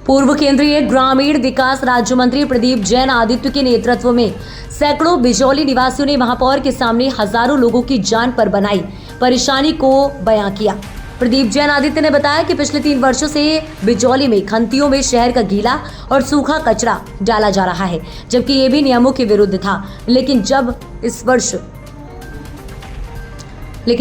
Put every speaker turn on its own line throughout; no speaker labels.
पूर्व केंद्रीय ग्रामीण विकास राज्य मंत्री प्रदीप जैन आदित्य के नेतृत्व में सैकड़ों बिजौली निवासियों ने महापौर के सामने हजारों लोगों की जान पर बनाई परेशानी को बयां किया। प्रदीप जैन आदित्य ने बताया कि पिछले 3 वर्षों से बिजौली में खंतियों में शहर का गीला और सूखा कचरा डाला जा रहा है, जबकि ये भी नियमों के विरुद्ध था। लेकिन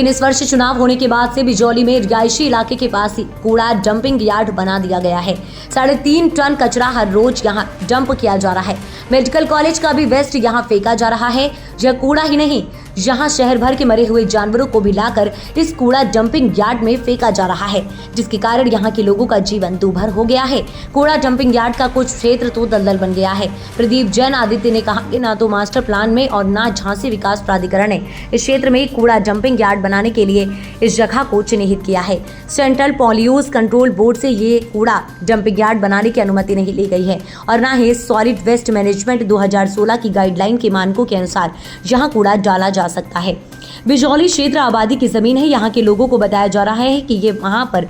इस वर्ष चुनाव होने के बाद से बिजौली में रिहायशी इलाके के पास ही कूड़ा डंपिंग यार्ड बना दिया गया है। 3.5 टन कचरा हर रोज यहां डंप किया जा रहा है। मेडिकल कॉलेज का भी वेस्ट यहां फेंका जा रहा है। यह कूड़ा ही नहीं, यहां शहर भर के मरे हुए जानवरों को भी लाकर इस कूड़ा डंपिंग यार्ड में फेंका जा रहा है, जिसके कारण यहां के लोगों का जीवन दूभर हो गया है। कूड़ा डंपिंग यार्ड का कुछ क्षेत्र तो दलदल बन गया है। प्रदीप जैन आदित्य ने कहा कि ना तो मास्टर प्लान में और ना झांसी विकास प्राधिकरण ने इस क्षेत्र में कूड़ा डंपिंग यार्ड बनाने के लिए इस जगह को चिन्हित किया है। सेंट्रल पॉल्यूशन कंट्रोल बोर्ड से ये कूड़ा डंपिंग यार्ड बनाने की अनुमति नहीं ली गई है और ना ही सॉलिड वेस्ट मैनेजमेंट 2016 की गाइडलाइन के मानकों के अनुसार यहाँ कूड़ा डाला जा सकता है। बिजौली क्षेत्र आबादी की जमीन है। यहाँ के लोगों को बताया जा रहा है कि ये वहां पर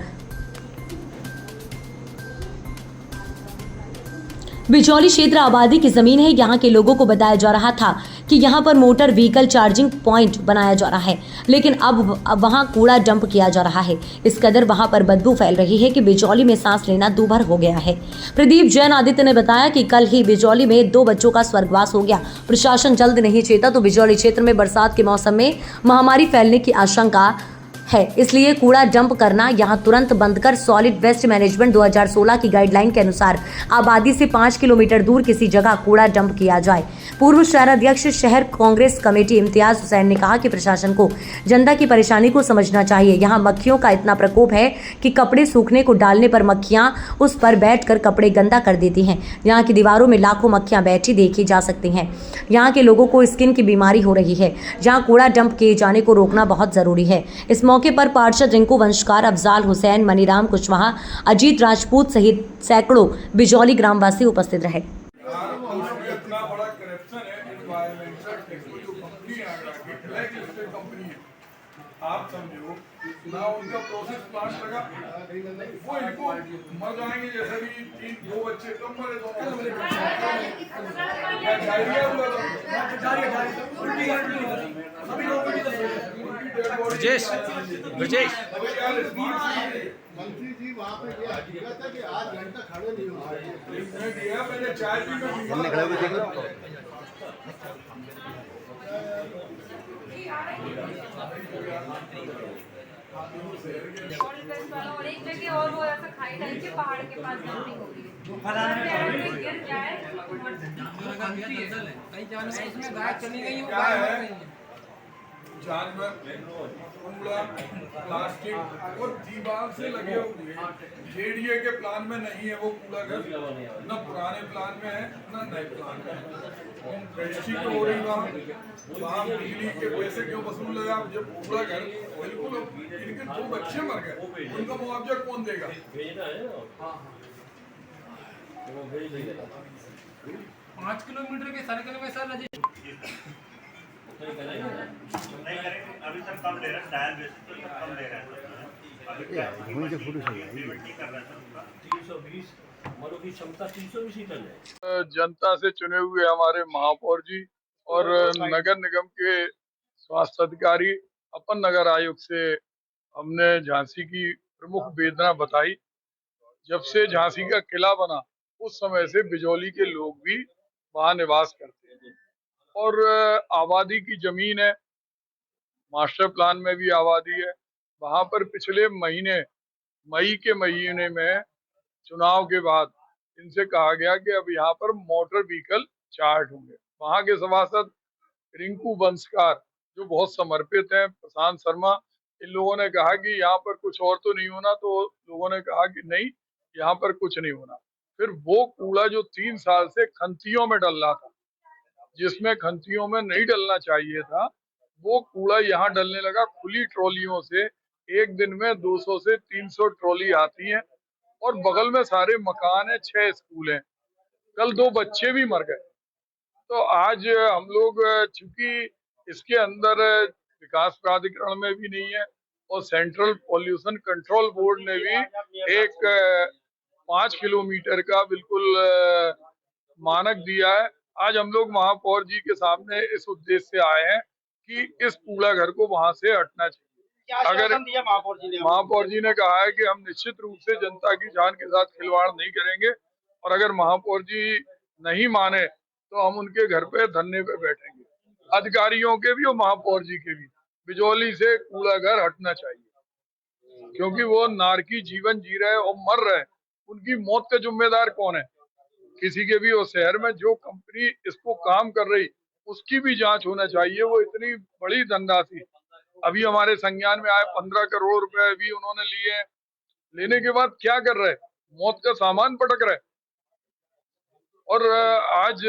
बिजौली क्षेत्र आबादी की जमीन है। यहाँ के लोगों को बताया जा रहा था कि यहाँ पर मोटर व्हीकल चार्जिंग पॉइंट बनाया जा रहा है, लेकिन अब वहाँ कूड़ा डंप किया जा रहा है। इस कदर वहाँ पर बदबू फैल रही है कि बिजौली में सांस लेना दूभर हो गया है। प्रदीप जैन आदित्य ने बताया कि कल ही बिजौली में 2 बच्चों का स्वर्गवास हो गया। प्रशासन जल्द नहीं चेता तो बिजौली क्षेत्र में बरसात के मौसम में महामारी फैलने की आशंका है, इसलिए कूड़ा डंप करना यहां तुरंत बंद कर सॉलिड वेस्ट मैनेजमेंट 2016 की गाइडलाइन के अनुसार आबादी से 5 किलोमीटर दूर किसी जगह कूड़ा डंप किया जाए। पूर्व शहर अध्यक्ष शहर कांग्रेस कमेटी इम्तियाज हुसैन ने कहा कि प्रशासन को जनता की परेशानी को समझना चाहिए। यहाँ मक्खियों का इतना प्रकोप है कि कपड़े सूखने को डालने पर मक्खियां उस पर बैठकर कपड़े गंदा कर देती हैं। यहाँ की दीवारों में लाखों मक्खियां बैठी देखी जा सकती हैं। यहाँ के लोगों को स्किन की बीमारी हो रही है। यहाँ कूड़ा डंप किए जाने को रोकना बहुत जरूरी है। इस मौके पर पार्षद रिंकू वंशकार, अफजाल हुसैन, मनीराम कुशवाहा, अजीत राजपूत सहित सैकड़ों बिजौली ग्रामवासी उपस्थित रहे।
इतना बड़ा करप्शन है एनवायरमेंटल जो कंपनी ब्लैक लिस्टेड कंपनी है, आप समझो ना उनका प्रोसेस प्लांट लगा, वो इनको मर जाएंगे। जैसे भी 2 बच्चे कम मरे,
ब्रजेश
मंत्री जी वहाँ पे ये हकीकत है कि 8 घंटा खड़े नहीं हो सकते।
मैंने चाय पी
और एक जगह और वो ऐसा खाई डाल के पहाड़ के पास डंपिंग हो रही है, गिर जाए
इसमें गाय चली गई
क्या है, जानवर, कूड़ा, प्लास्टिक और दीवार से लगे हुए जेडीए के प्लान में नहीं है वो कूड़ा घर, न पुराने प्लान में है न नए प्लान में है। रजिस्ट्री क्यों हो रही वहाँ बिजली के पैसे क्यों वसूल लगा? जब कूड़ा घर बिल्कुल, इनके 2 बच्चे मर गए, उनका मुआवजा कौन देगा?
5 किलोमीटर के सर्कल में सर
अभी तक कम ले रहे हैं, डायल बेसिस पर कम ले रहे हैं। अभी क्या कर रहे हैं 320 मनो की क्षमता 320 टन है।
जनता से चुने हुए हमारे महापौर जी और नगर निगम के स्वास्थ्य अधिकारी, अपन नगर आयुक्त से हमने झांसी की प्रमुख वेदना बताई। जब से झांसी का किला बना उस समय से बिजौली के लोग भी वहाँ निवास करते हैं और आबादी की जमीन है, मास्टर प्लान में भी आबादी है। वहाँ पर पिछले महीने मई के महीने में चुनाव के बाद इनसे कहा गया कि अब यहाँ पर मोटर व्हीकल चार्ट होंगे। वहाँ के सभासद रिंकू वंशकार जो बहुत समर्पित हैं, प्रशांत शर्मा, इन लोगों ने कहा कि यहाँ पर कुछ और तो नहीं होना, तो लोगों ने कहा कि नहीं, यहाँ पर कुछ नहीं होना। फिर वो कूड़ा जो 3 साल से खंतियों में डल रहा था, जिसमें खंतियों में नहीं डलना चाहिए था, वो कूड़ा यहाँ डलने लगा। खुली ट्रॉलियों से एक दिन में 200 से 300 ट्रॉली आती हैं और बगल में सारे मकान है, 6 स्कूल हैं। कल 2 बच्चे भी मर गए। तो आज हम लोग, चूंकि इसके अंदर विकास प्राधिकरण में भी नहीं है और सेंट्रल पॉल्यूशन कंट्रोल बोर्ड ने भी एक 5 किलोमीटर का बिल्कुल मानक दिया है। आज हम लोग महापौर जी के सामने इस उद्देश्य से आए हैं कि इस कूड़ा घर को वहां से हटना चाहिए। अगर महापौर जी ने कहा है कि हम निश्चित रूप से जनता की जान के साथ खिलवाड़ नहीं करेंगे, और अगर महापौर जी नहीं माने तो हम उनके घर पे धरने पे बैठेंगे। अधिकारियों के भी और महापौर जी के भी बिजौली से कूड़ा घर हटना चाहिए, क्योंकि वो नारकी जीवन जी रहे और मर रहे। उनकी मौत का जिम्मेदार कौन है? किसी के भी हो शहर में जो कंपनी इसको काम कर रही, उसकी भी जांच होना चाहिए। वो इतनी बड़ी धनराशि अभी हमारे संज्ञान में आए 15 करोड़ रुपए भी उन्होंने लिए हैं। लेने के बाद क्या कर रहे? मौत का सामान पटक रहे। और आज